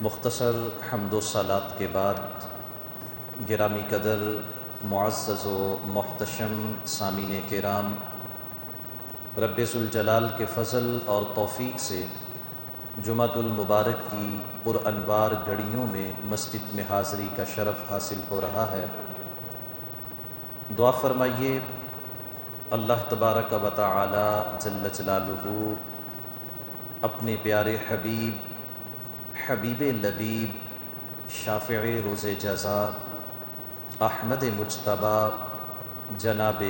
مختصر حمد و صلات کے بعد گرامی قدر معزز و محتشم سامعین کرام، رب ذوالجلال کے فضل اور توفیق سے جمعۃ المبارک کی پر انوار گھڑیوں میں مسجد میں حاضری کا شرف حاصل ہو رہا ہے۔ دعا فرمائیے اللہ تبارک و تعالی جل جلالہ اپنے پیارے حبیب لبیب شافع روز جزا احمد مجتبیٰ جناب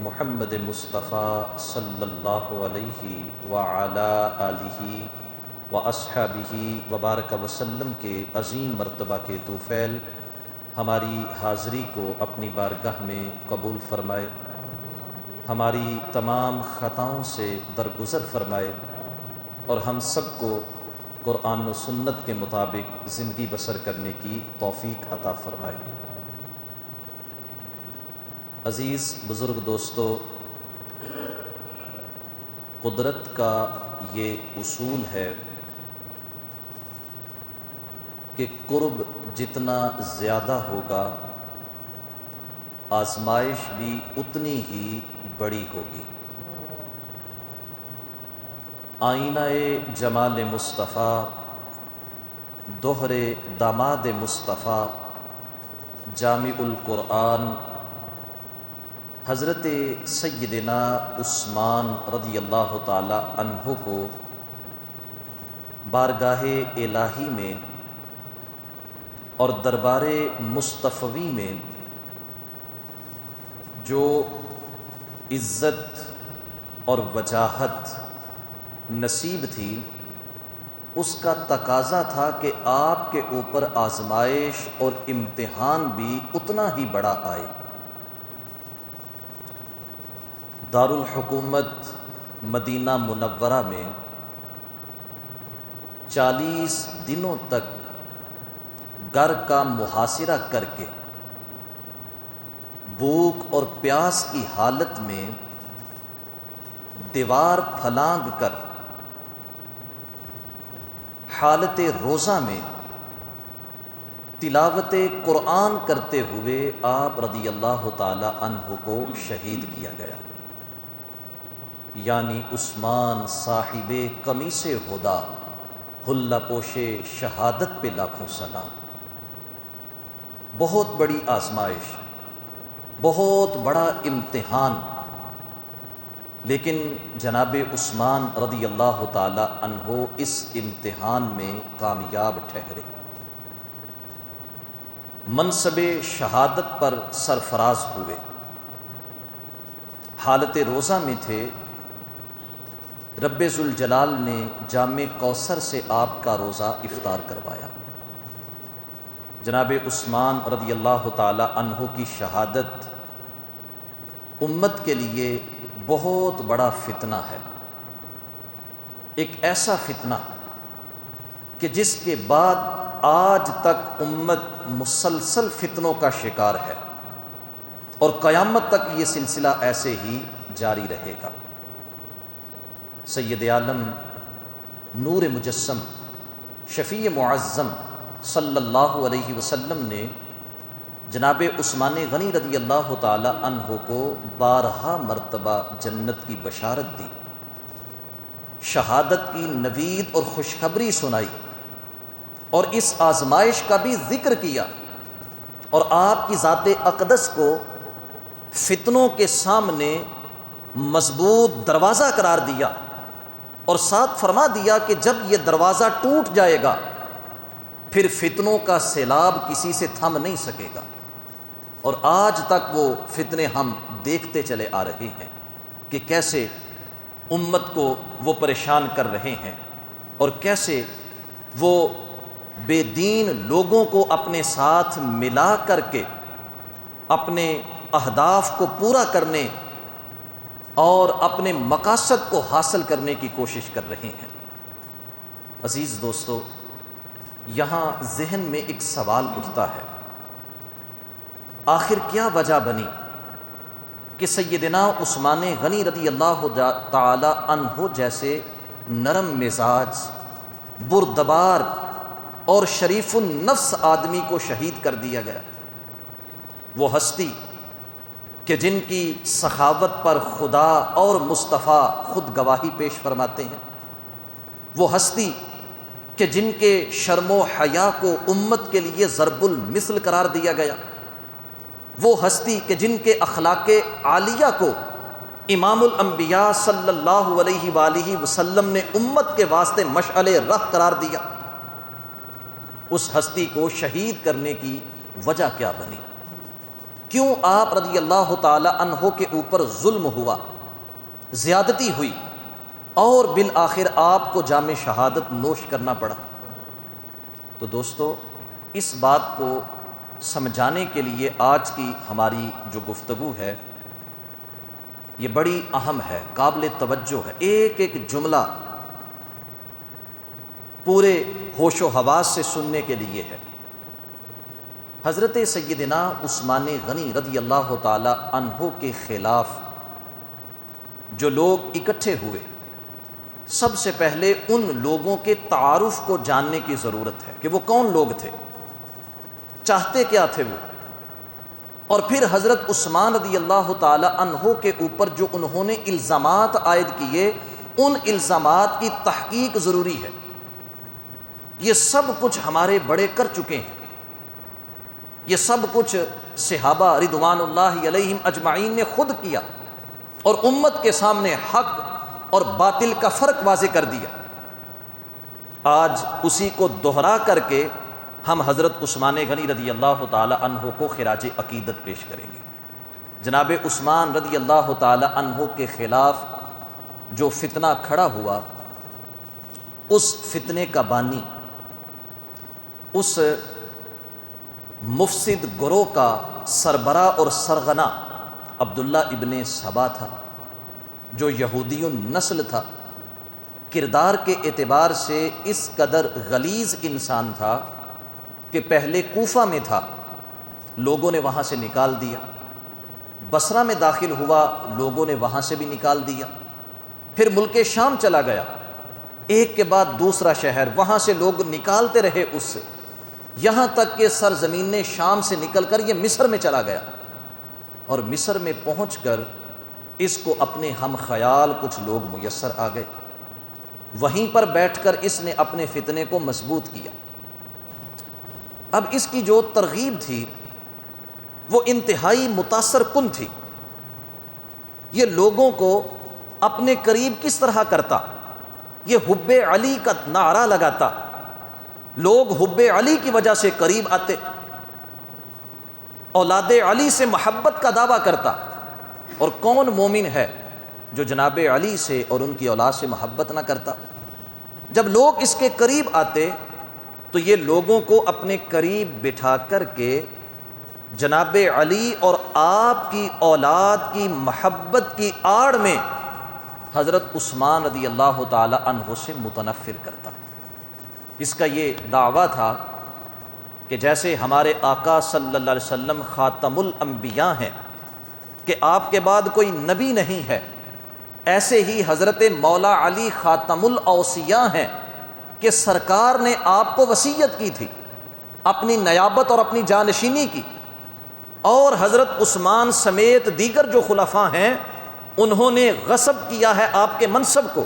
محمد مصطفیٰ صلی اللہ علیہ وعلی آلہ واصحابہ وبارک وسلم کے عظیم مرتبہ کے طوفیل ہماری حاضری کو اپنی بارگاہ میں قبول فرمائے، ہماری تمام خطاؤں سے درگزر فرمائے اور ہم سب کو قرآن و سنت کے مطابق زندگی بسر کرنے کی توفیق عطا فرمائے۔ عزیز بزرگ دوستو، قدرت کا یہ اصول ہے کہ قرب جتنا زیادہ ہوگا آزمائش بھی اتنی ہی بڑی ہوگی۔ آئینہ جمال مصطفیٰ، دوہر داماد مصطفیٰ، جامع القرآن حضرت سیدنا عثمان رضی اللہ تعالی عنہ کو بارگاہ الہی میں اور دربار مصطفوی میں جو عزت اور وجاہت نصیب تھی، اس کا تقاضا تھا کہ آپ کے اوپر آزمائش اور امتحان بھی اتنا ہی بڑا آئے۔ دارالحکومت مدینہ منورہ میں 40 دنوں تک گھر کا محاصرہ کر کے بھوک اور پیاس کی حالت میں دیوار پھلانگ کر حالت روزہ میں تلاوت قرآن کرتے ہوئے آپ رضی اللہ تعالی عنہ کو شہید کیا گیا۔ یعنی عثمان صاحب قمیص ہدیٰ، حلہ پوش شہادت پہ لاکھوں سلام۔ بہت بڑی آزمائش، بہت بڑا امتحان، لیکن جناب عثمان رضی اللہ تعالی عنہ اس امتحان میں کامیاب ٹھہرے، منصب شہادت پر سرفراز ہوئے۔ حالت روزہ میں تھے، رب ذوالجلال نے جام کوثر سے آپ کا روزہ افطار کروایا۔ جناب عثمان رضی اللہ تعالی عنہ کی شہادت امت کے لیے بہت بڑا فتنہ ہے، ایک ایسا فتنہ کہ جس کے بعد آج تک امت مسلسل فتنوں کا شکار ہے اور قیامت تک یہ سلسلہ ایسے ہی جاری رہے گا۔ سید عالم نور مجسم شفیع معظم صلی اللہ علیہ وسلم نے جناب عثمان غنی رضی اللہ تعالی عنہ کو 12 مرتبہ جنت کی بشارت دی، شہادت کی نوید اور خوشخبری سنائی اور اس آزمائش کا بھی ذکر کیا، اور آپ کی ذات اقدس کو فتنوں کے سامنے مضبوط دروازہ قرار دیا اور ساتھ فرما دیا کہ جب یہ دروازہ ٹوٹ جائے گا پھر فتنوں کا سیلاب کسی سے تھم نہیں سکے گا۔ اور آج تک وہ فتنے ہم دیکھتے چلے آ رہے ہیں کہ کیسے امت کو وہ پریشان کر رہے ہیں اور کیسے وہ بے دین لوگوں کو اپنے ساتھ ملا کر کے اپنے اہداف کو پورا کرنے اور اپنے مقاصد کو حاصل کرنے کی کوشش کر رہے ہیں۔ عزیز دوستو، یہاں ذہن میں ایک سوال اٹھتا ہے، آخر کیا وجہ بنی کہ سیدنا عثمان غنی رضی اللہ تعالی عنہ جیسے نرم مزاج، بردبار اور شریف النفس آدمی کو شہید کر دیا گیا۔ وہ ہستی کہ جن کی سخاوت پر خدا اور مصطفیٰ خود گواہی پیش فرماتے ہیں، وہ ہستی کہ جن کے شرم و حیا کو امت کے لیے ضرب المثل قرار دیا گیا، وہ ہستی کہ جن کے اخلاق عالیہ کو امام الانبیاء صلی اللہ علیہ وآلہ وسلم نے امت کے واسطے مشعل راہ قرار دیا، اس ہستی کو شہید کرنے کی وجہ کیا بنی؟ کیوں آپ رضی اللہ تعالی عنہ کے اوپر ظلم ہوا، زیادتی ہوئی، اور بالآخر آپ کو جام شہادت نوش کرنا پڑا؟ تو دوستو، اس بات کو سمجھانے کے لیے آج کی ہماری جو گفتگو ہے یہ بڑی اہم ہے، قابل توجہ ہے۔ ایک ایک جملہ پورے ہوش و حواس سے سننے کے لیے ہے۔ حضرت سیدنا عثمان غنی رضی اللہ تعالی عنہ کے خلاف جو لوگ اکٹھے ہوئے، سب سے پہلے ان لوگوں کے تعارف کو جاننے کی ضرورت ہے کہ وہ کون لوگ تھے، چاہتے کیا تھے وہ، اور پھر حضرت عثمان رضی اللہ تعالی عنہ کے اوپر جو انہوں نے الزامات عائد کیے، ان الزامات کی تحقیق ضروری ہے۔ یہ سب کچھ ہمارے بڑے کر چکے ہیں، یہ سب کچھ صحابہ رضوان اللہ علیہم اجمعین نے خود کیا اور امت کے سامنے حق اور باطل کا فرق واضح کر دیا۔ آج اسی کو دوہرا کر کے ہم حضرت عثمان غنی رضی اللہ تعالی عنہ کو خراج عقیدت پیش کریں گے۔ جناب عثمان رضی اللہ تعالی عنہ کے خلاف جو فتنہ کھڑا ہوا، اس فتنے کا بانی اس مفسد گروہ کا سربراہ اور سرغنہ عبداللہ ابن سبا تھا، جو یہودی النسل تھا، کردار کے اعتبار سے اس قدر غلیظ انسان تھا کہ پہلے کوفہ میں تھا، لوگوں نے وہاں سے نکال دیا، بصرہ میں داخل ہوا، لوگوں نے وہاں سے بھی نکال دیا، پھر ملک شام چلا گیا، ایک کے بعد دوسرا شہر، وہاں سے لوگ نکالتے رہے اس سے، یہاں تک کہ سرزمین شام سے نکل کر یہ مصر میں چلا گیا، اور مصر میں پہنچ کر اس کو اپنے ہم خیال کچھ لوگ میسر آ گئے، وہیں پر بیٹھ کر اس نے اپنے فتنے کو مضبوط کیا۔ اب اس کی جو ترغیب تھی وہ انتہائی متاثر کن تھی۔ یہ لوگوں کو اپنے قریب کس طرح کرتا؟ یہ حب علی کا نعرہ لگاتا، لوگ حب علی کی وجہ سے قریب آتے، اولاد علی سے محبت کا دعویٰ کرتا، اور کون مومن ہے جو جناب علی سے اور ان کی اولاد سے محبت نہ کرتا؟ جب لوگ اس کے قریب آتے تو یہ لوگوں کو اپنے قریب بٹھا کر کے جناب علی اور آپ کی اولاد کی محبت کی آڑ میں حضرت عثمان رضی اللہ تعالی عنہ سے متنفر کرتا۔ اس کا یہ دعویٰ تھا کہ جیسے ہمارے آقا صلی اللہ علیہ وسلم خاتم الانبیاء ہیں، کہ آپ کے بعد کوئی نبی نہیں ہے، ایسے ہی حضرت مولا علی خاتم الاوصیاء ہیں کہ سرکار نے آپ کو وصیت کی تھی اپنی نیابت اور اپنی جانشینی کی، اور حضرت عثمان سمیت دیگر جو خلفاء ہیں انہوں نے غصب کیا ہے آپ کے منصب کو،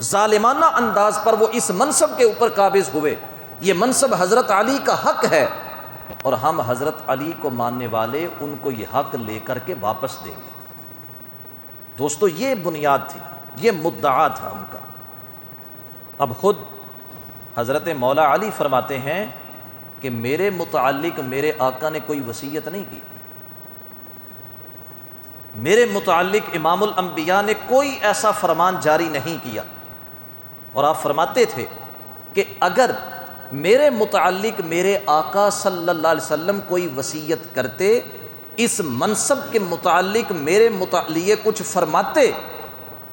ظالمانہ انداز پر وہ اس منصب کے اوپر قابض ہوئے۔ یہ منصب حضرت علی کا حق ہے، اور ہم حضرت علی کو ماننے والے ان کو یہ حق لے کر کے واپس دیں گے۔ دوستو، یہ بنیاد تھی، یہ مدعا تھا ان کا۔ اب خود حضرت مولا علی فرماتے ہیں کہ میرے متعلق میرے آقا نے کوئی وصیت نہیں کی، میرے متعلق امام الانبیاء نے کوئی ایسا فرمان جاری نہیں کیا، اور آپ فرماتے تھے کہ اگر میرے متعلق میرے آقا صلی اللہ علیہ وسلم کوئی وصیت کرتے، اس منصب کے متعلق میرے لیے کچھ فرماتے،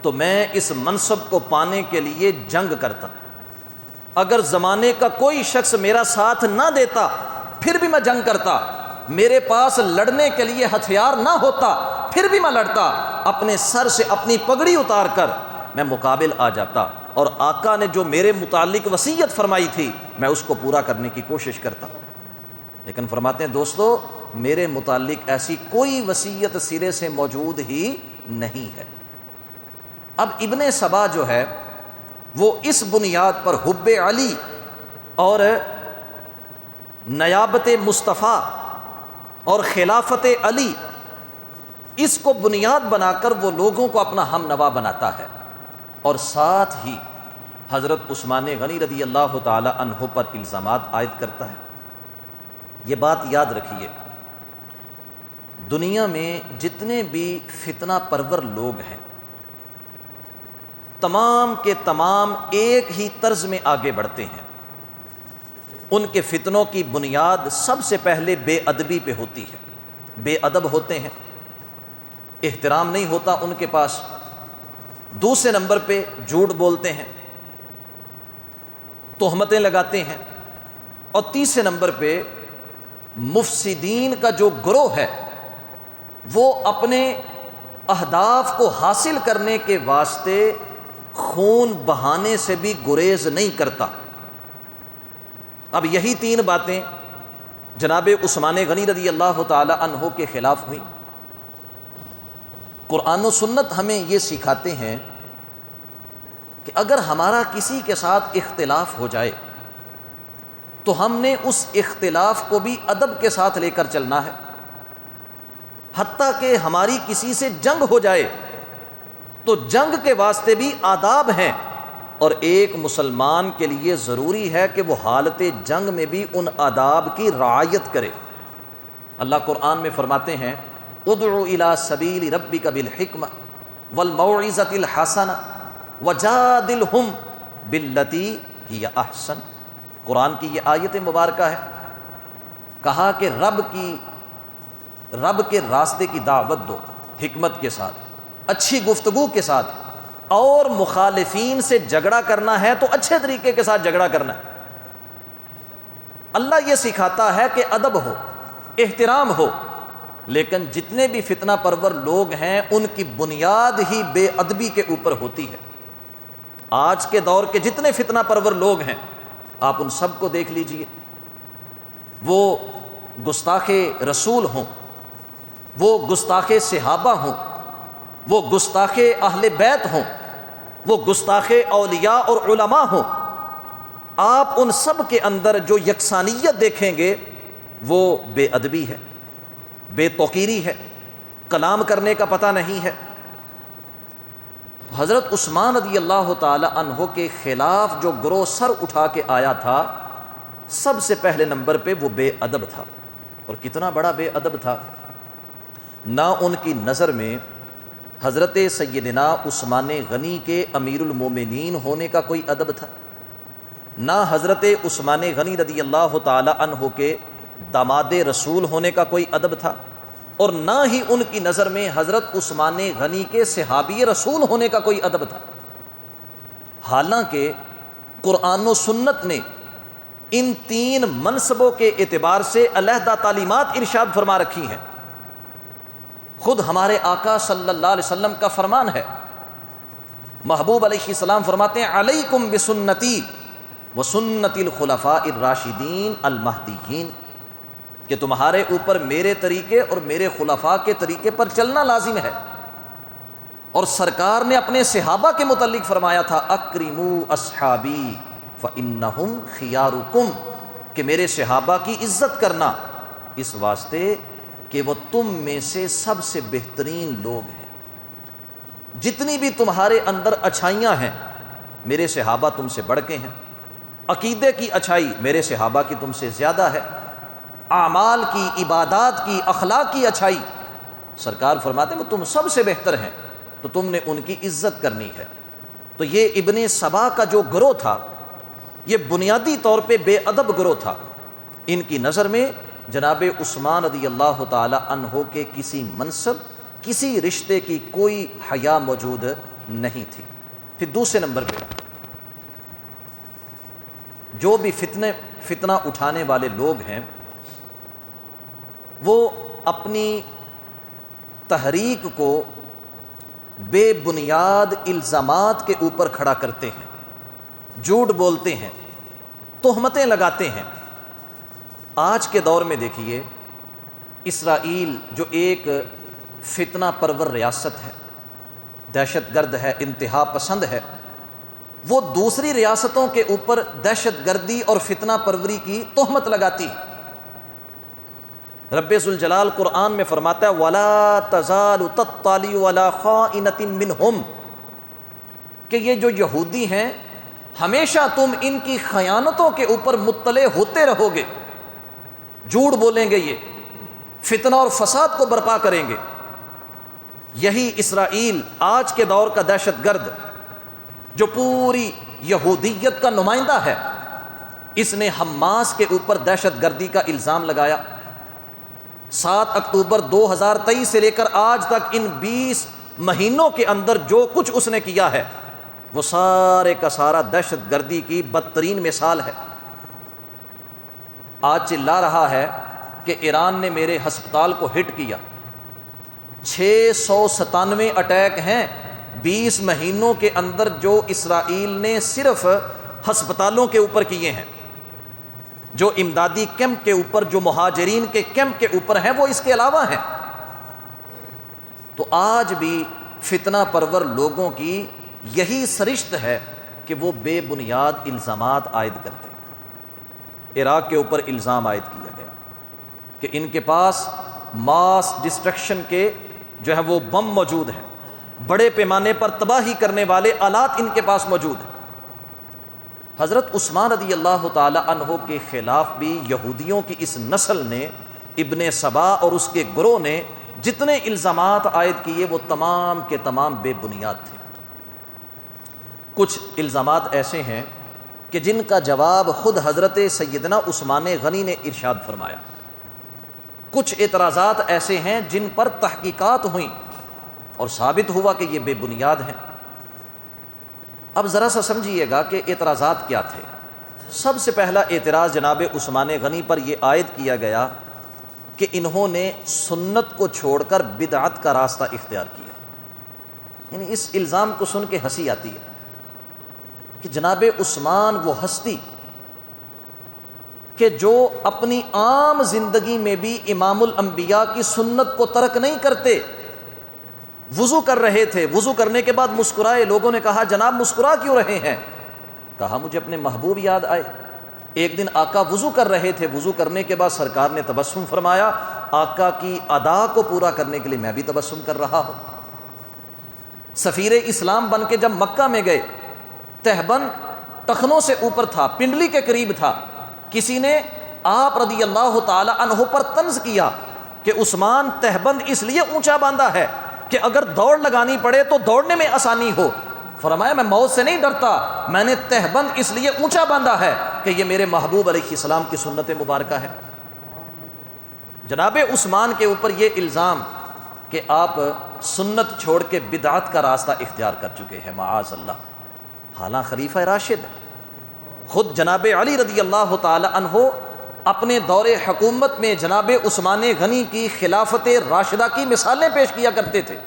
تو میں اس منصب کو پانے کے لیے جنگ کرتا، اگر زمانے کا کوئی شخص میرا ساتھ نہ دیتا پھر بھی میں جنگ کرتا، میرے پاس لڑنے کے لیے ہتھیار نہ ہوتا پھر بھی میں لڑتا، اپنے سر سے اپنی پگڑی اتار کر میں مقابل آ جاتا، اور آقا نے جو میرے متعلق وصیت فرمائی تھی میں اس کو پورا کرنے کی کوشش کرتا ہوں۔ لیکن فرماتے ہیں دوستو میرے متعلق ایسی کوئی وصیت سرے سے موجود ہی نہیں ہے۔ اب ابن سبا جو ہے وہ اس بنیاد پر حب علی اور نیابت مصطفیٰ اور خلافت علی اس کو بنیاد بنا کر وہ لوگوں کو اپنا ہم نوا بناتا ہے، اور ساتھ ہی حضرت عثمان غنی رضی اللہ تعالی عنہ پر الزامات عائد کرتا ہے۔ یہ بات یاد رکھیے، دنیا میں جتنے بھی فتنہ پرور لوگ ہیں تمام کے تمام ایک ہی طرز میں آگے بڑھتے ہیں۔ ان کے فتنوں کی بنیاد سب سے پہلے بے ادبی پہ ہوتی ہے، بے ادب ہوتے ہیں، احترام نہیں ہوتا ان کے پاس، دوسرے نمبر پہ جھوٹ بولتے ہیں، تہمتیں لگاتے ہیں، اور تیسرے نمبر پہ مفسدین کا جو گروہ ہے وہ اپنے اہداف کو حاصل کرنے کے واسطے خون بہانے سے بھی گریز نہیں کرتا۔ اب یہی تین باتیں جناب عثمان غنی رضی اللہ تعالی عنہ کے خلاف ہوئیں۔ قرآن و سنت ہمیں یہ سکھاتے ہیں کہ اگر ہمارا کسی کے ساتھ اختلاف ہو جائے تو ہم نے اس اختلاف کو بھی ادب کے ساتھ لے کر چلنا ہے، حتیٰ کہ ہماری کسی سے جنگ ہو جائے تو جنگ کے واسطے بھی آداب ہیں، اور ایک مسلمان کے لیے ضروری ہے کہ وہ حالت جنگ میں بھی ان آداب کی رعایت کرے۔ اللہ قرآن میں فرماتے ہیں ادعو الی سبیل ربک بالحکمہ والموعظۃ الحسنہ وجادلہم باللتی ہی احسن۔ قرآن کی یہ آیت مبارکہ ہے، کہا کہ رب کے راستے کی دعوت دو حکمت کے ساتھ، اچھی گفتگو کے ساتھ، اور مخالفین سے جھگڑا کرنا ہے تو اچھے طریقے کے ساتھ جھگڑا کرنا ہے۔ اللہ یہ سکھاتا ہے کہ ادب ہو، احترام ہو، لیکن جتنے بھی فتنہ پرور لوگ ہیں ان کی بنیاد ہی بے ادبی کے اوپر ہوتی ہے۔ آج کے دور کے جتنے فتنہ پرور لوگ ہیں آپ ان سب کو دیکھ لیجئے، وہ گستاخ رسول ہوں، وہ گستاخ صحابہ ہوں، وہ گستاخ اہل بیت ہوں، وہ گستاخ اولیاء اور علماء ہوں، آپ ان سب کے اندر جو یکسانیت دیکھیں گے وہ بے ادبی ہے، بے توقیری ہے، کلام کرنے کا پتہ نہیں ہے۔ حضرت عثمان رضی اللہ تعالی عنہ کے خلاف جو گروہ سر اٹھا کے آیا تھا سب سے پہلے نمبر پہ وہ بے ادب تھا، اور کتنا بڑا بے ادب تھا، نہ ان کی نظر میں حضرت سیدنا عثمان غنی کے امیر المومنین ہونے کا کوئی ادب تھا، نہ حضرت عثمان غنی رضی اللہ تعالی عنہ کے داماد رسول ہونے کا کوئی ادب تھا، اور نہ ہی ان کی نظر میں حضرت عثمان غنی کے صحابی رسول ہونے کا کوئی ادب تھا۔ حالانکہ قرآن و سنت نے ان تین منصبوں کے اعتبار سے علیحدہ تعلیمات ارشاد فرما رکھی ہیں۔ خود ہمارے آقا صلی اللہ علیہ وسلم کا فرمان ہے، محبوب علیہ السلام فرماتے ہیں علیکم بسنتی وسنت الخلفاء الراشدین المہدیین، کہ تمہارے اوپر میرے طریقے اور میرے خلفاء کے طریقے پر چلنا لازم ہے۔ اور سرکار نے اپنے صحابہ کے متعلق فرمایا تھا اکرموا اصحابی فانہم خیارکم، کہ میرے صحابہ کی عزت کرنا اس واسطے کہ وہ تم میں سے سب سے بہترین لوگ ہیں، جتنی بھی تمہارے اندر اچھائیاں ہیں میرے صحابہ تم سے بڑھ کے ہیں، عقیدے کی اچھائی میرے صحابہ کی تم سے زیادہ ہے، اعمال کی، عبادات کی، اخلاق کی اچھائی سرکار فرماتے ہیں وہ تم سب سے بہتر ہیں، تو تم نے ان کی عزت کرنی ہے۔ تو یہ ابن سبا کا جو گروہ تھا یہ بنیادی طور پہ بے ادب گروہ تھا، ان کی نظر میں جناب عثمان رضی اللہ تعالی عنہ کے کسی منصب، کسی رشتے کی کوئی حیا موجود نہیں تھی۔ پھر دوسرے نمبر پہ جو بھی فتنہ اٹھانے والے لوگ ہیں وہ اپنی تحریک کو بے بنیاد الزامات کے اوپر کھڑا کرتے ہیں۔ جھوٹ بولتے ہیں، تہمتیں لگاتے ہیں۔ آج کے دور میں دیکھیے، اسرائیل جو ایک فتنہ پرور ریاست ہے، دہشت گرد ہے، انتہا پسند ہے، وہ دوسری ریاستوں کے اوپر دہشت گردی اور فتنہ پروری کی تہمت لگاتی ہے۔ رب ذوالجلال قرآن میں فرماتا ہے وَلَا تَزَالُ تَطَّلِعُ عَلَىٰ خَائِنَةٍ مِّنْهُمْ، کہ یہ جو یہودی ہیں ہمیشہ تم ان کی خیانتوں کے اوپر مطلع ہوتے رہو گے، جھوٹ بولیں گے، یہ فتنہ اور فساد کو برپا کریں گے۔ یہی اسرائیل آج کے دور کا دہشت گرد جو پوری یہودیت کا نمائندہ ہے، اس نے حماس کے اوپر دہشت گردی کا الزام لگایا۔ 7 اکتوبر 2023 سے لے کر آج تک ان 20 مہینوں کے اندر جو کچھ اس نے کیا ہے وہ سارے کا سارا دہشت گردی کی بدترین مثال ہے۔ آج چلا رہا ہے کہ ایران نے میرے ہسپتال کو ہٹ کیا، 697 اٹیک ہیں 20 مہینوں کے اندر جو اسرائیل نے صرف ہسپتالوں کے اوپر کیے ہیں، جو امدادی کیمپ کے اوپر، جو مہاجرین کے کیمپ کے اوپر ہیں، وہ اس کے علاوہ ہیں۔ تو آج بھی فتنہ پرور لوگوں کی یہی سرشت ہے کہ وہ بے بنیاد الزامات عائد کرتے ہیں۔ عراق کے اوپر الزام عائد کیا گیا کہ ان کے پاس ماس ڈسٹرکشن کے جو ہے وہ بم موجود ہیں، بڑے پیمانے پر تباہی کرنے والے آلات ان کے پاس موجود ہیں۔ حضرت عثمان رضی اللہ تعالی عنہ کے خلاف بھی یہودیوں کی اس نسل نے، ابن سبا اور اس کے گروہ نے جتنے الزامات عائد کیے وہ تمام کے تمام بے بنیاد تھے۔ کچھ الزامات ایسے ہیں کہ جن کا جواب خود حضرت سیدنا عثمان غنی نے ارشاد فرمایا، کچھ اعتراضات ایسے ہیں جن پر تحقیقات ہوئیں اور ثابت ہوا کہ یہ بے بنیاد ہیں۔ اب ذرا سا سمجھیے گا کہ اعتراضات کیا تھے۔ سب سے پہلا اعتراض جناب عثمان غنی پر یہ عائد کیا گیا کہ انہوں نے سنت کو چھوڑ کر بدعت کا راستہ اختیار کیا۔ یعنی اس الزام کو سن کے ہنسی آتی ہے کہ جناب عثمان وہ ہستی کہ جو اپنی عام زندگی میں بھی امام الانبیاء کی سنت کو ترک نہیں کرتے۔ وضو کر رہے تھے، وضو کرنے کے بعد مسکرائے، لوگوں نے کہا جناب مسکرا کیوں رہے ہیں؟ کہا مجھے اپنے محبوب یاد آئے۔ ایک دن آقا وضو کر رہے تھے، وضو کرنے کے بعد سرکار نے تبسم فرمایا، آقا کی ادا کو پورا کرنے کے لیے میں بھی تبسم کر رہا ہوں۔ سفیر اسلام بن کے جب مکہ میں گئے، تہبند ٹخنوں سے اوپر تھا، پنڈلی کے قریب تھا، کسی نے آپ رضی اللہ تعالی عنہ پر طنز کیا کہ عثمان تہبند اس لیے اونچا باندھا ہے کہ اگر دوڑ لگانی پڑے تو دوڑنے میں آسانی ہو۔ فرمایا میں موت سے نہیں ڈرتا، میں نے تہبند اس لیے اونچا باندھا ہے کہ یہ میرے محبوب علیہ السلام کی سنت مبارکہ ہے۔ جناب عثمان کے اوپر یہ الزام کہ آپ سنت چھوڑ کے بدعت کا راستہ اختیار کر چکے ہیں، معاذ اللہ۔ حالانکہ خلیفہ راشد خود جناب علی رضی اللہ تعالی عنہ اپنے دور حکومت میں جناب عثمان غنی کی خلافت راشدہ کی مثالیں پیش کیا کرتے تھے۔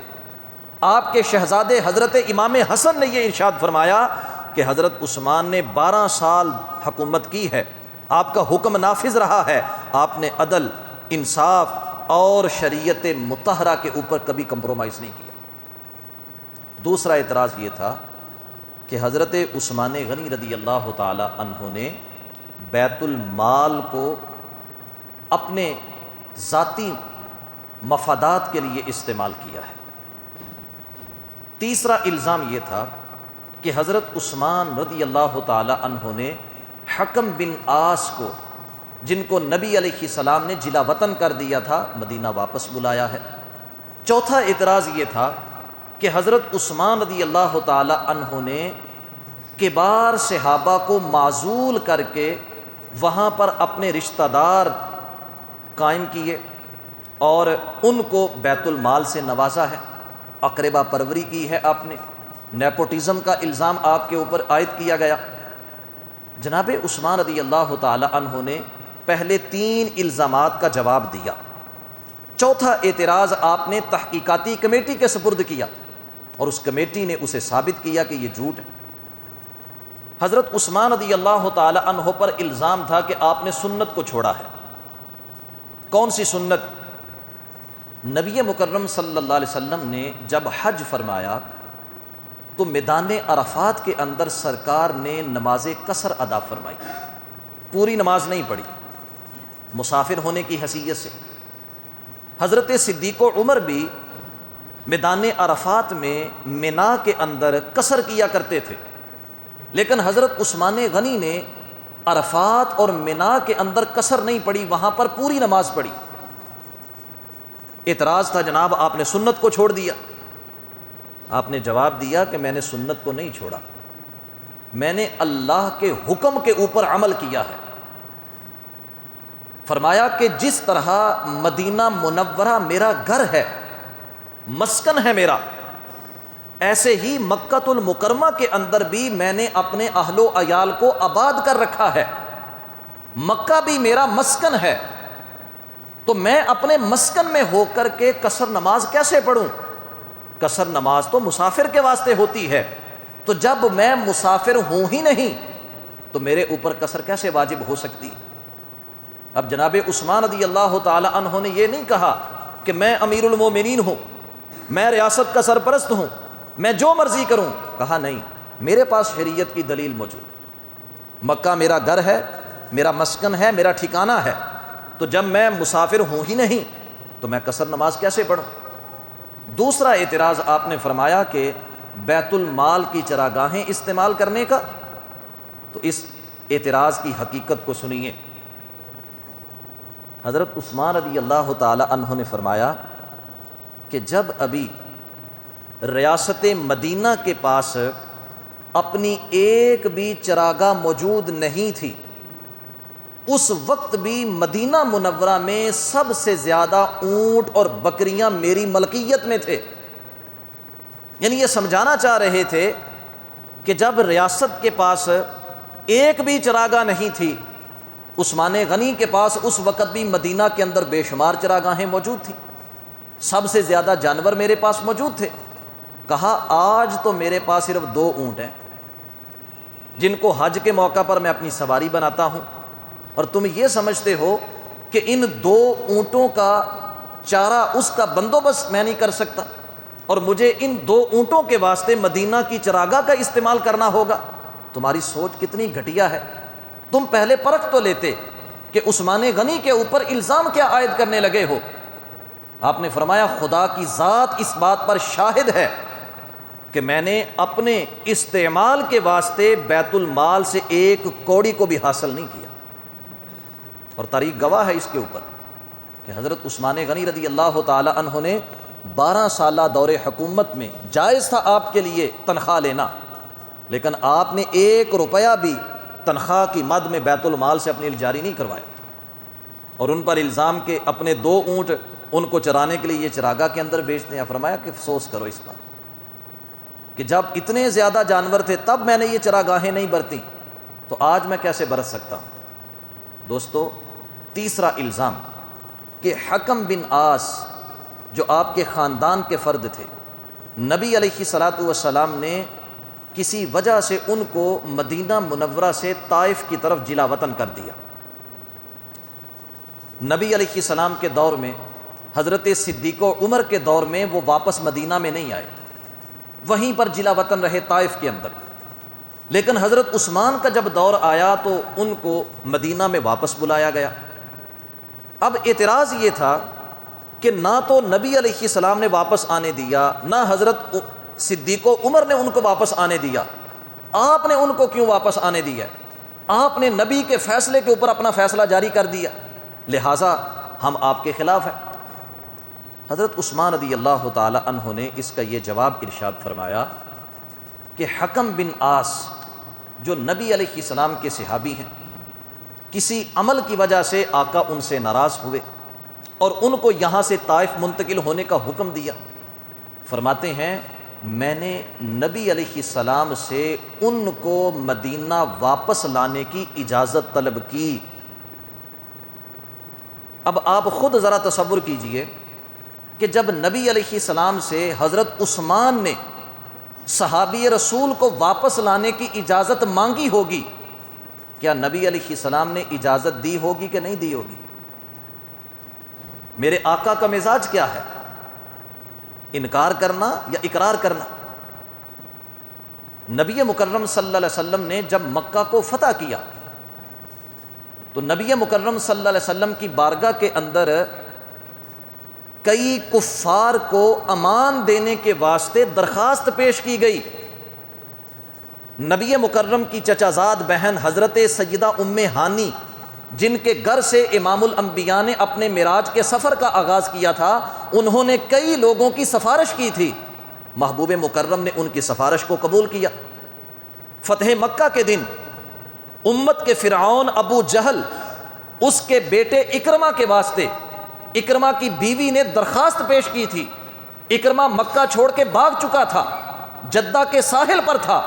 آپ کے شہزادے حضرت امام حسن نے یہ ارشاد فرمایا کہ حضرت عثمان نے 12 سال حکومت کی ہے، آپ کا حکم نافذ رہا ہے، آپ نے عدل، انصاف اور شریعت مطہرہ کے اوپر کبھی کمپرومائز نہیں کیا۔ دوسرا اعتراض یہ تھا کہ حضرت عثمان غنی رضی اللہ تعالی عنہ نے بیت المال کو اپنے ذاتی مفادات کے لیے استعمال کیا ہے۔ تیسرا الزام یہ تھا کہ حضرت عثمان رضی اللہ تعالی عنہ نے حکم بن عاص کو، جن کو نبی علیہ السلام نے جلا وطن کر دیا تھا، مدینہ واپس بلایا ہے۔ چوتھا اعتراض یہ تھا کہ حضرت عثمان رضی اللہ تعالی عنہ نے کبار صحابہ کو معزول کر کے وہاں پر اپنے رشتہ دار قائم کیے اور ان کو بیت المال سے نوازا ہے، اقربا پروری کی ہے آپ نے، نیپوٹزم کا الزام آپ کے اوپر عائد کیا گیا۔ جناب عثمان رضی اللہ تعالی عنہ نے پہلے 3 الزامات کا جواب دیا، چوتھا اعتراض آپ نے تحقیقاتی کمیٹی کے سپرد کیا اور اس کمیٹی نے اسے ثابت کیا کہ یہ جھوٹ ہے۔ حضرت عثمان رضی اللہ تعالی عنہ پر الزام تھا کہ آپ نے سنت کو چھوڑا ہے۔ کون سی سنت؟ نبی مکرم صلی اللہ علیہ وسلم نے جب حج فرمایا تو میدان عرفات کے اندر سرکار نے نماز قصر ادا فرمائی، پوری نماز نہیں پڑھی مسافر ہونے کی حیثیت سے۔ حضرت صدیق و عمر بھی میدان عرفات میں منا کے اندر قصر کیا کرتے تھے، لیکن حضرت عثمان غنی نے عرفات اور منا کے اندر قصر نہیں پڑھی، وہاں پر پوری نماز پڑھی۔ اعتراض تھا جناب آپ نے سنت کو چھوڑ دیا۔ آپ نے جواب دیا کہ میں نے سنت کو نہیں چھوڑا، میں نے اللہ کے حکم کے اوپر عمل کیا ہے۔ فرمایا کہ جس طرح مدینہ منورہ میرا گھر ہے، مسکن ہے میرا، ایسے ہی مکۃ المکرمہ کے اندر بھی میں نے اپنے اہل و عیال کو آباد کر رکھا ہے۔ مکہ بھی میرا مسکن ہے، تو میں اپنے مسکن میں ہو کر کے قصر نماز کیسے پڑھوں؟ قصر نماز تو مسافر کے واسطے ہوتی ہے، تو جب میں مسافر ہوں ہی نہیں تو میرے اوپر قصر کیسے واجب ہو سکتی؟ اب جناب عثمان رضی اللہ تعالی عنہ نے یہ نہیں کہا کہ میں امیر المومنین ہوں، میں ریاست کا سرپرست ہوں، میں جو مرضی کروں۔ کہا نہیں، میرے پاس شریعت کی دلیل موجود، مکہ میرا گھر ہے، میرا مسکن ہے، میرا ٹھکانہ ہے، تو جب میں مسافر ہوں ہی نہیں تو میں قصر نماز کیسے پڑھوں؟ دوسرا اعتراض آپ نے فرمایا کہ بیت المال کی چراگاہیں استعمال کرنے کا، تو اس اعتراض کی حقیقت کو سنیے۔ حضرت عثمان رضی اللہ تعالی عنہ نے فرمایا کہ جب ابھی ریاست مدینہ کے پاس اپنی ایک بھی چراگاہ موجود نہیں تھی، اس وقت بھی مدینہ منورہ میں سب سے زیادہ اونٹ اور بکریاں میری ملکیت میں تھے۔ یعنی یہ سمجھانا چاہ رہے تھے کہ جب ریاست کے پاس ایک بھی چراگاہ نہیں تھی، عثمان غنی کے پاس اس وقت بھی مدینہ کے اندر بے شمار چراگاہیں موجود تھیں، سب سے زیادہ جانور میرے پاس موجود تھے۔ کہا آج تو میرے پاس صرف 2 اونٹ ہیں جن کو حج کے موقع پر میں اپنی سواری بناتا ہوں، اور تم یہ سمجھتے ہو کہ ان 2 اونٹوں کا چارہ اس کا بندوبست میں نہیں کر سکتا، اور مجھے ان 2 اونٹوں کے واسطے مدینہ کی چراگاہ کا استعمال کرنا ہوگا؟ تمہاری سوچ کتنی گھٹیا ہے۔ تم پہلے پرکھ تو لیتے کہ عثمان غنی کے اوپر الزام کیا عائد کرنے لگے ہو۔ آپ نے فرمایا خدا کی ذات اس بات پر شاہد ہے کہ میں نے اپنے استعمال کے واسطے بیت المال سے 1 کوڑی کو بھی حاصل نہیں کیا، اور تاریخ گواہ ہے اس کے اوپر کہ حضرت عثمان غنی رضی اللہ تعالی عنہ نے 12 سالہ دور حکومت میں جائز تھا آپ کے لیے تنخواہ لینا، لیکن آپ نے 1 روپیہ بھی تنخواہ کی مد میں بیت المال سے اپنے لیے جاری نہیں کروایا، اور ان پر الزام کہ اپنے 2 اونٹ ان کو چرانے کے لیے یہ چراگاہ کے اندر بیچتے ہیں۔ فرمایا کہ افسوس کرو اس بات کہ جب اتنے زیادہ جانور تھے تب میں نے یہ چراگاہیں نہیں برتیں، تو آج میں کیسے برت سکتا ہوں؟ دوستو، تیسرا الزام کہ حکم بن عاص جو آپ کے خاندان کے فرد تھے، نبی علیہ الصلاۃ والسلام نے کسی وجہ سے ان کو مدینہ منورہ سے طائف کی طرف جلا وطن کر دیا۔ نبی علیہ السلام کے دور میں، حضرت صدیق و عمر کے دور میں وہ واپس مدینہ میں نہیں آئے، وہیں پر جلا وطن رہے طائف کے اندر، لیکن حضرت عثمان کا جب دور آیا تو ان کو مدینہ میں واپس بلایا گیا۔ اب اعتراض یہ تھا کہ نہ تو نبی علیہ السلام نے واپس آنے دیا، نہ حضرت صدیق و عمر نے ان کو واپس آنے دیا، آپ نے ان کو کیوں واپس آنے دیا؟ آپ نے نبی کے فیصلے کے اوپر اپنا فیصلہ جاری کر دیا، لہٰذا ہم آپ کے خلاف ہیں۔ حضرت عثمان رضی اللہ تعالی عنہ نے اس کا یہ جواب ارشاد فرمایا کہ حکم بن عاص جو نبی علیہ السلام کے صحابی ہیں، کسی عمل کی وجہ سے آقا ان سے ناراض ہوئے اور ان کو یہاں سے طائف منتقل ہونے کا حکم دیا۔ فرماتے ہیں میں نے نبی علیہ السلام سے ان کو مدینہ واپس لانے کی اجازت طلب کی۔ اب آپ خود ذرا تصور کیجئے کہ جب نبی علیہ السلام سے حضرت عثمان نے صحابی رسول کو واپس لانے کی اجازت مانگی ہوگی، کیا نبی علیہ السلام نے اجازت دی ہوگی کہ نہیں دی ہوگی؟ میرے آقا کا مزاج کیا ہے؟ انکار کرنا یا اقرار کرنا؟ نبی مکرم صلی اللہ علیہ وسلم نے جب مکہ کو فتح کیا تو نبی مکرم صلی اللہ علیہ وسلم کی بارگاہ کے اندر کئی کفار کو امان دینے کے واسطے درخواست پیش کی گئی۔ نبی مکرم کی چچا زاد بہن حضرت سیدہ ام ہانی، جن کے گھر سے امام الانبیاء نے اپنے معراج کے سفر کا آغاز کیا تھا، انہوں نے کئی لوگوں کی سفارش کی تھی، محبوب مکرم نے ان کی سفارش کو قبول کیا۔ فتح مکہ کے دن امت کے فرعون ابو جہل، اس کے بیٹے اکرمہ کے واسطے، اکرمہ کی بیوی نے درخواست پیش کی تھی۔ اکرمہ مکہ چھوڑ کے بھاگ چکا تھا، جدہ کے ساحل پر تھا،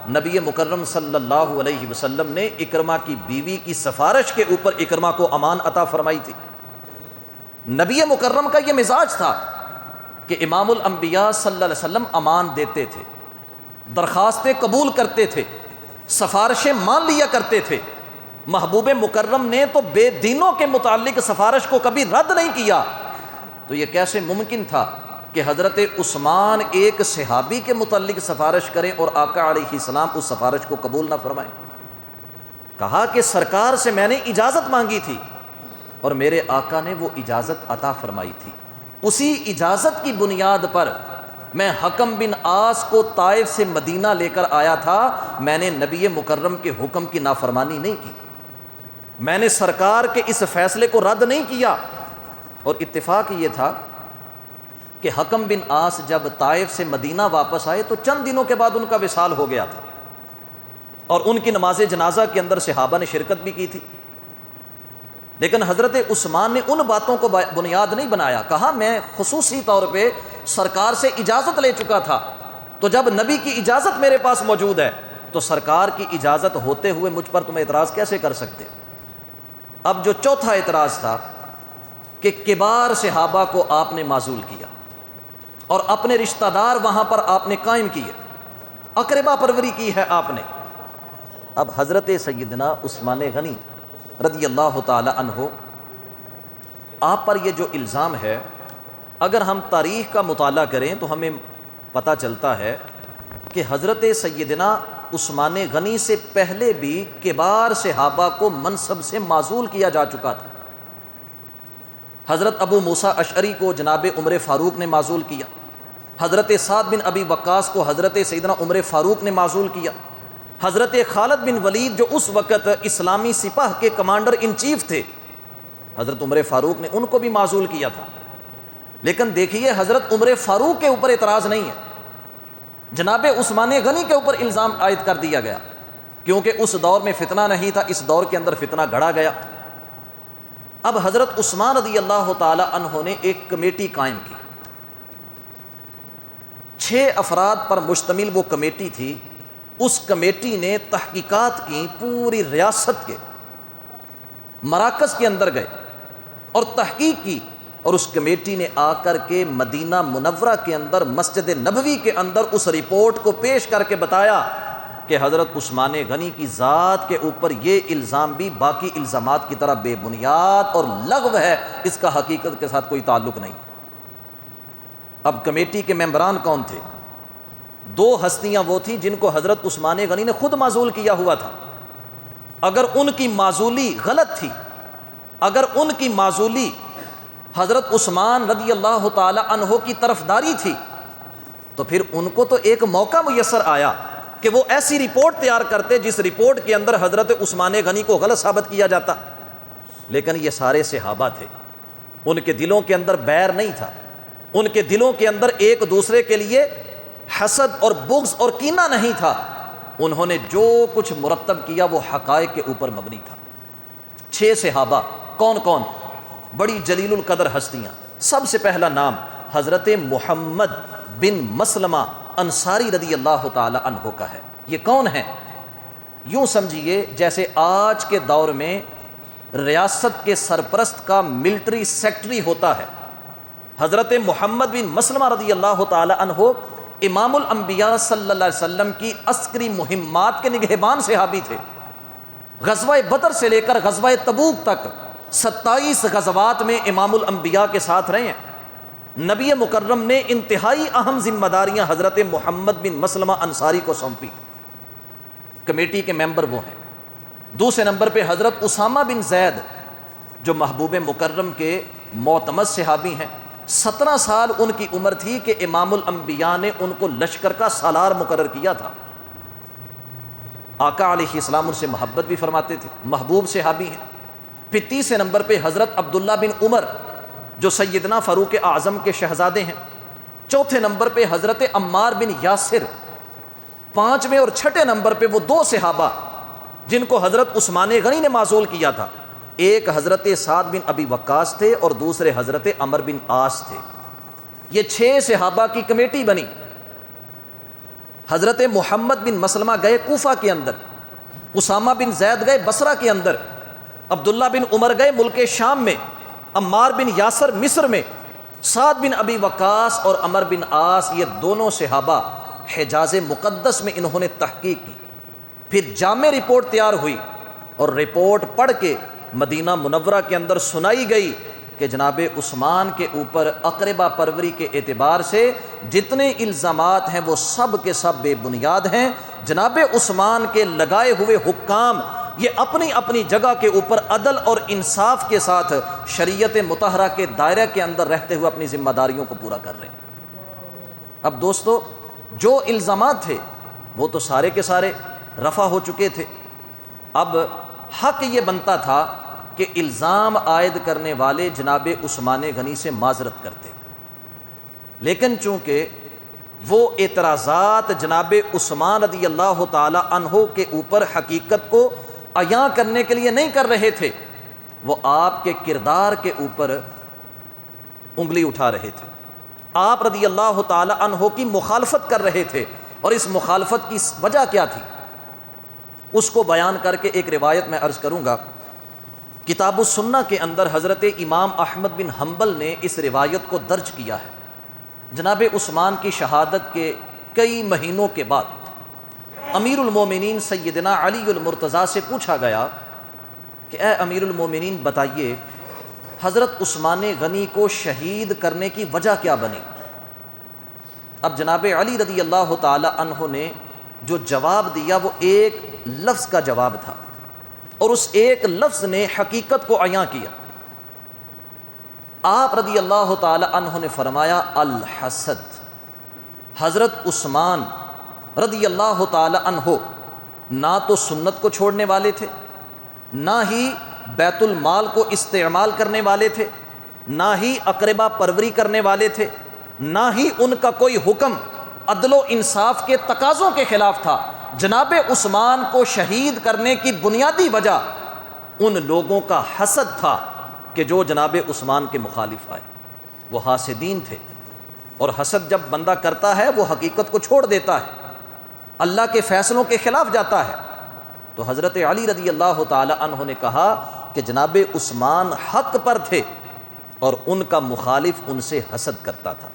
نبی مکرم صلی اللہ علیہ وسلم نے اکرمہ کی بیوی کی سفارش کے اوپر اکرمہ کو امان عطا فرمائی تھی۔ نبی مکرم کا یہ مزاج تھا کہ امام الانبیاء صلی اللہ علیہ وسلم امان دیتے تھے، درخواستیں قبول کرتے تھے، سفارشیں مان لیا کرتے تھے۔ محبوب مکرم نے تو بے دینوں کے متعلق سفارش کو کبھی رد نہیں کیا، تو یہ کیسے ممکن تھا کہ حضرت عثمان ایک صحابی کے متعلق سفارش کریں اور آقا علیہ السلام اس سفارش کو قبول نہ فرمائیں؟ کہا کہ سرکار سے میں نے اجازت مانگی تھی اور میرے آقا نے وہ اجازت عطا فرمائی تھی، اسی اجازت کی بنیاد پر میں حکم بن عاص کو طائف سے مدینہ لے کر آیا تھا۔ میں نے نبی مکرم کے حکم کی نافرمانی نہیں کی، میں نے سرکار کے اس فیصلے کو رد نہیں کیا۔ اور اتفاق یہ تھا کہ حکم بن عاص جب طائف سے مدینہ واپس آئے تو چند دنوں کے بعد ان کا وصال ہو گیا تھا، اور ان کی نماز جنازہ کے اندر صحابہ نے شرکت بھی کی تھی۔ لیکن حضرت عثمان نے ان باتوں کو بنیاد نہیں بنایا، کہا میں خصوصی طور پہ سرکار سے اجازت لے چکا تھا، تو جب نبی کی اجازت میرے پاس موجود ہے تو سرکار کی اجازت ہوتے ہوئے مجھ پر تم اعتراض کیسے کر سکتے؟ اب جو چوتھا اعتراض تھا کہ کبار صحابہ کو آپ نے معزول کیا اور اپنے رشتہ دار وہاں پر آپ نے قائم کیے، اقربا پروری کی ہے آپ نے۔ اب حضرت سیدنا عثمان غنی رضی اللہ تعالی عنہ، آپ پر یہ جو الزام ہے، اگر ہم تاریخ کا مطالعہ کریں تو ہمیں پتہ چلتا ہے کہ حضرت سیدنا عثمان غنی سے پہلے بھی کبار صحابہ کو منصب سے معزول کیا جا چکا تھا۔ حضرت ابو موسیٰ اشعری کو جناب عمر فاروق نے معزول کیا، حضرت سعد بن ابی وقاص کو حضرت سیدنا عمر فاروق نے معزول کیا، حضرت خالد بن ولید جو اس وقت اسلامی سپاہ کے کمانڈر ان چیف تھے، حضرت عمر فاروق نے ان کو بھی معزول کیا تھا۔ لیکن دیکھیے حضرت عمر فاروق کے اوپر اعتراض نہیں ہے، جناب عثمان غنی کے اوپر الزام عائد کر دیا گیا، کیونکہ اس دور میں فتنہ نہیں تھا، اس دور کے اندر فتنہ گھڑا گیا۔ اب حضرت عثمان رضی اللہ تعالی عنہ نے ایک کمیٹی قائم کی، 6 افراد پر مشتمل وہ کمیٹی تھی۔ اس کمیٹی نے تحقیقات کی، پوری ریاست کے مراکز کے اندر گئے اور تحقیق کی، اور اس کمیٹی نے آ کر کے مدینہ منورہ کے اندر مسجد نبوی کے اندر اس رپورٹ کو پیش کر کے بتایا کہ حضرت عثمان غنی کی ذات کے اوپر یہ الزام بھی باقی الزامات کی طرح بے بنیاد اور لغو ہے، اس کا حقیقت کے ساتھ کوئی تعلق نہیں۔ اب کمیٹی کے ممبران کون تھے؟ 2 ہستیاں وہ تھیں جن کو حضرت عثمان غنی نے خود معزول کیا ہوا تھا۔ اگر ان کی معزولی غلط تھی، اگر ان کی معزولی حضرت عثمان رضی اللہ تعالی عنہ کی طرفداری تھی، تو پھر ان کو تو ایک موقع میسر آیا کہ وہ ایسی رپورٹ تیار کرتے جس رپورٹ کے اندر حضرت عثمان غنی کو غلط ثابت کیا جاتا۔ لیکن یہ سارے صحابہ تھے، ان کے دلوں کے اندر بیر نہیں تھا، ان کے دلوں کے اندر ایک دوسرے کے لیے حسد اور بغض اور کینہ نہیں تھا۔ انہوں نے جو کچھ مرتب کیا وہ حقائق کے اوپر مبنی تھا۔ 6 صحابہ کون کون؟ بڑی جلیل القدر ہستیاں۔ سب سے پہلا نام حضرت محمد بن مسلمہ انصاری رضی اللہ تعالی عنہ کا ہے۔ یہ کون ہیں؟ یوں سمجھیے جیسے آج کے دور میں ریاست کے سرپرست کا ملٹری سیکٹری ہوتا ہے۔ حضرت محمد بن مسلمہ رضی اللہ تعالی عنہ امام الانبیاء صلی اللہ علیہ وسلم کی عسکری مہمات کے نگہبان صحابی تھے۔ غزوہ بدر سے لے کر غزوہ تبوک تک 27 غزوات میں امام الانبیاء کے ساتھ رہے ہیں۔ نبی مکرم نے انتہائی اہم ذمہ داریاں حضرت محمد بن مسلمہ انصاری کو سونپی، کمیٹی کے ممبر وہ ہیں۔ دوسرے نمبر پہ حضرت اسامہ بن زید جو محبوب مکرم کے معتمد صحابی ہیں، 17 سال ان کی عمر تھی کہ امام الانبیاء نے ان کو لشکر کا سالار مقرر کیا تھا۔ آقا علیہ السلام ان سے محبت بھی فرماتے تھے، محبوب صحابی ہیں۔ پھر تیسرے نمبر پہ حضرت عبداللہ بن عمر جو سیدنا فاروق اعظم کے شہزادے ہیں۔ چوتھے نمبر پہ حضرت عمار بن یاسر۔ پانچویں اور چھٹے نمبر پہ وہ 2 صحابہ جن کو حضرت عثمان غنی نے معزول کیا تھا، ایک حضرت سعد بن ابی وقاص تھے اور دوسرے حضرت عمر بن عاص تھے۔ یہ 6 صحابہ کی کمیٹی بنی۔ حضرت محمد بن مسلمہ گئے کوفہ کے اندر، اسامہ بن زید گئے بصرہ کے اندر، عبداللہ بن عمر گئے ملک شام میں، عمار بن یاسر مصر میں، سعد بن ابی وقاص اور عمر بن عاص یہ دونوں صحابہ حجاز مقدس میں انہوں نے تحقیق کی۔ پھر جامع رپورٹ تیار ہوئی اور رپورٹ پڑھ کے مدینہ منورہ کے اندر سنائی گئی کہ جناب عثمان کے اوپر اقربا پروری کے اعتبار سے جتنے الزامات ہیں وہ سب کے سب بے بنیاد ہیں۔ جناب عثمان کے لگائے ہوئے حکام یہ اپنی اپنی جگہ کے اوپر عدل اور انصاف کے ساتھ شریعت مطہرہ کے دائرے کے اندر رہتے ہوئے اپنی ذمہ داریوں کو پورا کر رہے ہیں۔ اب دوستو، جو الزامات تھے وہ تو سارے کے سارے رفع ہو چکے تھے۔ اب حق یہ بنتا تھا کہ الزام عائد کرنے والے جناب عثمان غنی سے معذرت کرتے، لیکن چونکہ وہ اعتراضات جناب عثمان رضی اللہ تعالی عنہ کے اوپر حقیقت کو عیاں کرنے کے لیے نہیں کر رہے تھے، وہ آپ کے کردار کے اوپر انگلی اٹھا رہے تھے، آپ رضی اللہ تعالی عنہ کی مخالفت کر رہے تھے۔ اور اس مخالفت کی وجہ کیا تھی اس کو بیان کر کے ایک روایت میں عرض کروں گا۔ کتاب السنہ کے اندر حضرت امام احمد بن حنبل نے اس روایت کو درج کیا ہے۔ جناب عثمان کی شہادت کے کئی مہینوں کے بعد امیر المومنین سیدنا علی المرتضیٰ سے پوچھا گیا کہ اے امیر المومنین بتائیے حضرت عثمان غنی کو شہید کرنے کی وجہ کیا بنی؟ اب جناب علی رضی اللہ تعالی عنہ نے جو جواب دیا وہ ایک لفظ کا جواب تھا، اور اس ایک لفظ نے حقیقت کو عیاں کیا۔ آپ رضی اللہ تعالی عنہ نے فرمایا الحسد۔ حضرت عثمان رضی اللہ تعالی عنہ نہ تو سنت کو چھوڑنے والے تھے، نہ ہی بیت المال کو استعمال کرنے والے تھے، نہ ہی اقربا پروری کرنے والے تھے، نہ ہی ان کا کوئی حکم عدل و انصاف کے تقاضوں کے خلاف تھا۔ جناب عثمان کو شہید کرنے کی بنیادی وجہ ان لوگوں کا حسد تھا کہ جو جناب عثمان کے مخالف آئے، وہ حاسدین تھے، اور حسد جب بندہ کرتا ہے وہ حقیقت کو چھوڑ دیتا ہے، اللہ کے فیصلوں کے خلاف جاتا ہے۔ تو حضرت علی رضی اللہ تعالی عنہ نے کہا کہ جناب عثمان حق پر تھے اور ان کا مخالف ان سے حسد کرتا تھا،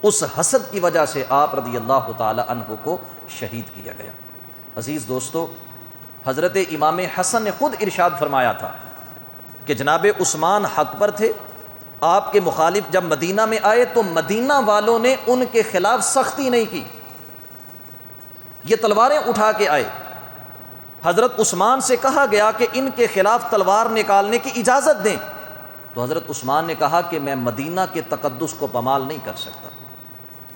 اس حسد کی وجہ سے آپ رضی اللہ تعالی عنہ کو شہید کیا گیا۔ عزیز دوستو، حضرت امام حسن نے خود ارشاد فرمایا تھا کہ جناب عثمان حق پر تھے، آپ کے مخالف جب مدینہ میں آئے تو مدینہ والوں نے ان کے خلاف سختی نہیں کی، یہ تلواریں اٹھا کے آئے۔ حضرت عثمان سے کہا گیا کہ ان کے خلاف تلوار نکالنے کی اجازت دیں، تو حضرت عثمان نے کہا کہ میں مدینہ کے تقدس کو پامال نہیں کر سکتا،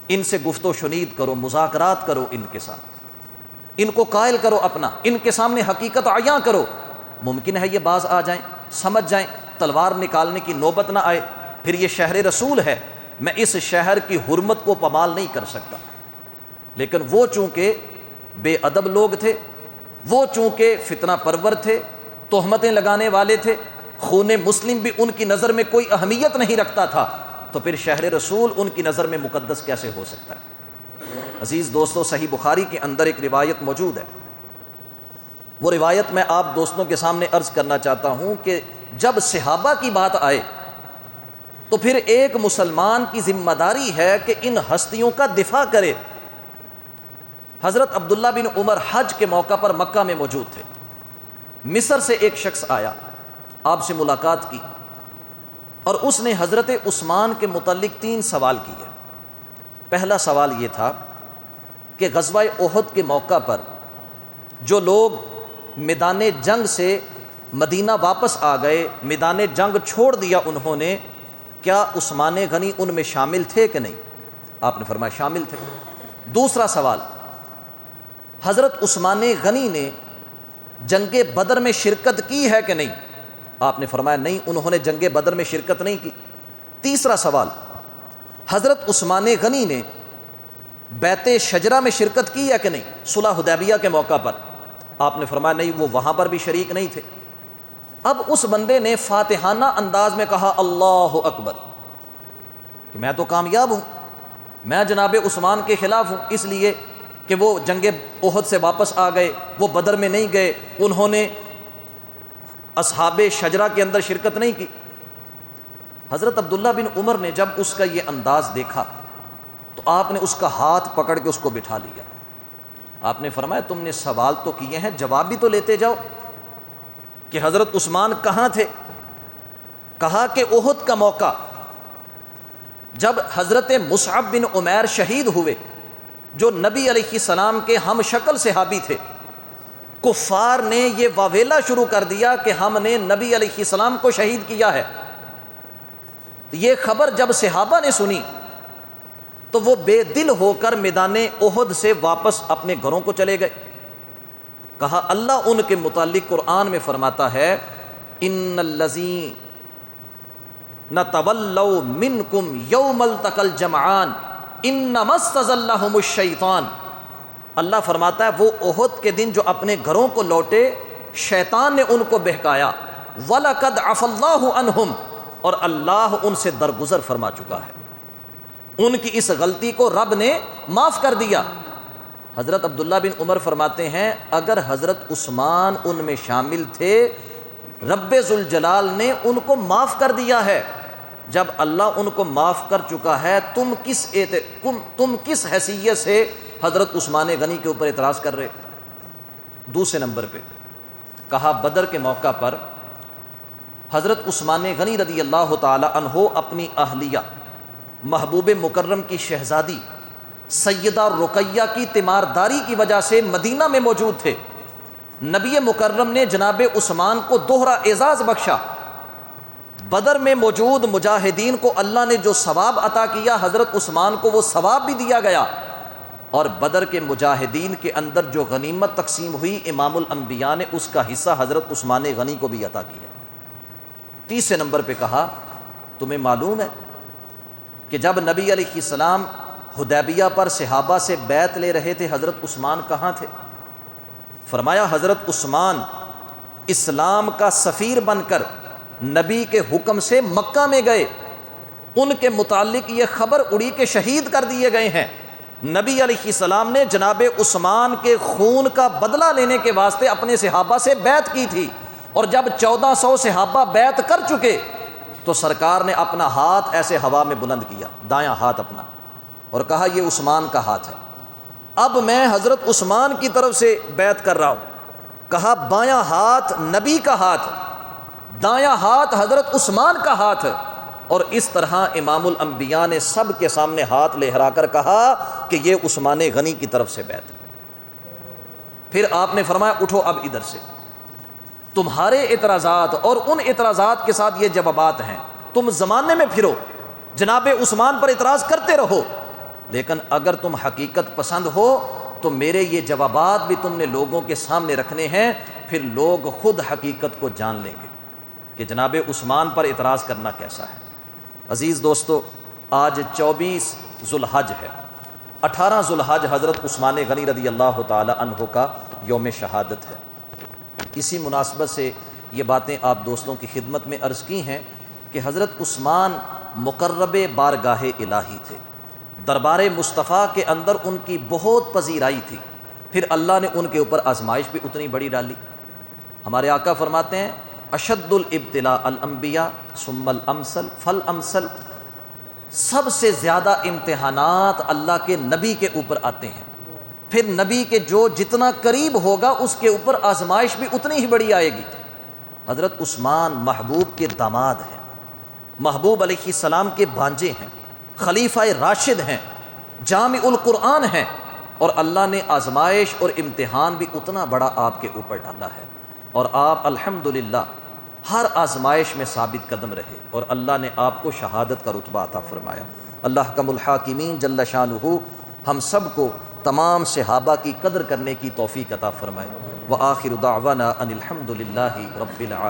ان سے گفت و شنید کرو، مذاکرات کرو، ان کے ساتھ ان کو قائل کرو اپنا، ان کے سامنے حقیقت عیاں کرو، ممکن ہے یہ باز آ جائیں، سمجھ جائیں، تلوار نکالنے کی نوبت نہ آئے، پھر یہ شہر رسول ہے، میں اس شہر کی حرمت کو پامال نہیں کر سکتا۔ لیکن وہ چونکہ بے ادب لوگ تھے، وہ چونکہ فتنہ پرور تھے، تہمتیں لگانے والے تھے، خون مسلم بھی ان کی نظر میں کوئی اہمیت نہیں رکھتا تھا، تو پھر شہر رسول ان کی نظر میں مقدس کیسے ہو سکتا ہے؟ عزیز دوستو، صحیح بخاری کے اندر ایک روایت موجود ہے، وہ روایت میں آپ دوستوں کے سامنے عرض کرنا چاہتا ہوں کہ جب صحابہ کی بات آئے تو پھر ایک مسلمان کی ذمہ داری ہے کہ ان ہستیوں کا دفاع کرے، حضرت عبداللہ بن عمر حج کے موقع پر مکہ میں موجود تھے. مصر سے ایک شخص آیا، آپ سے ملاقات کی، اور اس نے حضرت عثمان کے متعلق 3 سوال کیے. پہلا سوال یہ تھا کہ غزوہ احد کے موقع پر جو لوگ میدان جنگ سے مدینہ واپس آ گئے، میدان جنگ چھوڑ دیا انہوں نے، کیا عثمان غنی ان میں شامل تھے کہ نہیں؟ آپ نے فرمایا شامل تھے. دوسرا سوال، حضرت عثمان غنی نے جنگ بدر میں شرکت کی ہے کہ نہیں؟ آپ نے فرمایا نہیں، انہوں نے جنگ بدر میں شرکت نہیں کی. تیسرا سوال، حضرت عثمان غنی نے بیعت شجرہ میں شرکت کی ہے کہ نہیں، صلح حدیبیہ کے موقع پر؟ آپ نے فرمایا نہیں، وہ وہاں پر بھی شریک نہیں تھے. اب اس بندے نے فاتحانہ انداز میں کہا اللہ اکبر کہ میں تو کامیاب ہوں، میں جناب عثمان کے خلاف ہوں، اس لیے کہ وہ جنگ احد سے واپس آ گئے، وہ بدر میں نہیں گئے، انہوں نے اصحاب شجرہ کے اندر شرکت نہیں کی. حضرت عبداللہ بن عمر نے جب اس کا یہ انداز دیکھا تو آپ نے اس کا ہاتھ پکڑ کے اس کو بٹھا لیا. آپ نے فرمایا تم نے سوال تو کیے ہیں، جواب بھی تو لیتے جاؤ کہ حضرت عثمان کہاں تھے. کہا کہ احد کا موقع جب حضرت مصعب بن عمیر شہید ہوئے، جو نبی علیہ السلام کے ہم شکل صحابی تھے، کفار نے یہ واویلا شروع کر دیا کہ ہم نے نبی علیہ السلام کو شہید کیا ہے. تو یہ خبر جب صحابہ نے سنی تو وہ بے دل ہو کر میدان احد سے واپس اپنے گھروں کو چلے گئے. کہا اللہ ان کے متعلق قرآن میں فرماتا ہے ان الذین تولوا منکم یوم التقى الجمعان انما استزلهم الشیطان. اللہ فرماتا ہے وہ احد کے دن جو اپنے گھروں کو لوٹے، شیطان نے ان کو بہکایا. وَلَقَدْ عَفَا اللَّهُ عَنْهُمْ، اور اللہ ان سے درگزر فرما چکا ہے، ان کی اس غلطی کو رب نے معاف کر دیا. حضرت عبداللہ بن عمر فرماتے ہیں اگر حضرت عثمان ان میں شامل تھے، رب ذوالجلال نے ان کو معاف کر دیا ہے. جب اللہ ان کو معاف کر چکا ہے، تم کس حیثیت سے حضرت عثمان غنی کے اوپر اعتراض کر رہے؟ دوسرے نمبر پہ کہا بدر کے موقع پر حضرت عثمان غنی رضی اللہ تعالی عنہ اپنی اہلیہ محبوب مکرم کی شہزادی سیدہ رقیہ کی تیمارداری کی وجہ سے مدینہ میں موجود تھے. نبی مکرم نے جناب عثمان کو دوہرا اعزاز بخشا. بدر میں موجود مجاہدین کو اللہ نے جو ثواب عطا کیا، حضرت عثمان کو وہ ثواب بھی دیا گیا. اور بدر کے مجاہدین کے اندر جو غنیمت تقسیم ہوئی، امام الانبیاء نے اس کا حصہ حضرت عثمان غنی کو بھی عطا کیا. تیسرے نمبر پہ کہا تمہیں معلوم ہے کہ جب نبی علیہ السلام حدیبیہ پر صحابہ سے بیعت لے رہے تھے، حضرت عثمان کہاں تھے؟ فرمایا حضرت عثمان اسلام کا سفیر بن کر نبی کے حکم سے مکہ میں گئے. ان کے متعلق یہ خبر اڑی کہ شہید کر دیے گئے ہیں. نبی علیہ السلام نے جناب عثمان کے خون کا بدلہ لینے کے واسطے اپنے صحابہ سے بیعت کی تھی، اور جب 1400 صحابہ بیعت کر چکے تو سرکار نے اپنا ہاتھ ایسے ہوا میں بلند کیا، دایاں ہاتھ اپنا، اور کہا یہ عثمان کا ہاتھ ہے، اب میں حضرت عثمان کی طرف سے بیعت کر رہا ہوں. کہا بایاں ہاتھ نبی کا ہاتھ، دایاں ہاتھ حضرت عثمان کا ہاتھ. اور اس طرح امام الانبیاء نے سب کے سامنے ہاتھ لہرا کر کہا کہ یہ عثمان غنی کی طرف سے بیعت. پھر آپ نے فرمایا اٹھو اب ادھر سے، تمہارے اعتراضات اور ان اعتراضات کے ساتھ یہ جوابات ہیں، تم زمانے میں پھرو، جناب عثمان پر اعتراض کرتے رہو، لیکن اگر تم حقیقت پسند ہو تو میرے یہ جوابات بھی تم نے لوگوں کے سامنے رکھنے ہیں، پھر لوگ خود حقیقت کو جان لیں گے کہ جناب عثمان پر اعتراض کرنا کیسا ہے. عزیز دوستو، آج 24 ذوالحج ہے، 18 ذوالحج حضرت عثمان غنی رضی اللہ تعالی عنہ کا یوم شہادت ہے. اسی مناسبت سے یہ باتیں آپ دوستوں کی خدمت میں عرض کی ہیں کہ حضرت عثمان مقرب بارگاہ الہی تھے، دربار مصطفیٰ کے اندر ان کی بہت پذیرائی تھی، پھر اللہ نے ان کے اوپر آزمائش بھی اتنی بڑی ڈالی. ہمارے آقا فرماتے ہیں اشد الابتلاء الانبیاء ثم الامثل فالامثل، سب سے زیادہ امتحانات اللہ کے نبی کے اوپر آتے ہیں، پھر نبی کے جو جتنا قریب ہوگا اس کے اوپر آزمائش بھی اتنی ہی بڑی آئے گی۔ حضرت عثمان محبوب کے داماد ہیں، محبوب علیہ السلام کے بھانجے ہیں، خلیفہ راشد ہیں، جامع القرآن ہیں، اور اللہ نے آزمائش اور امتحان بھی اتنا بڑا آپ کے اوپر ڈالا ہے، اور آپ الحمدللہ ہر آزمائش میں ثابت قدم رہے، اور اللہ نے آپ کو شہادت کا رتبہ عطا فرمایا۔ اللہ حکم الحاکمین جل شانہ ہم سب کو تمام صحابہ کی قدر کرنے کی توفیق عطا فرمائے۔ وآخر دعوانا ان الحمدللہ رب العالمین۔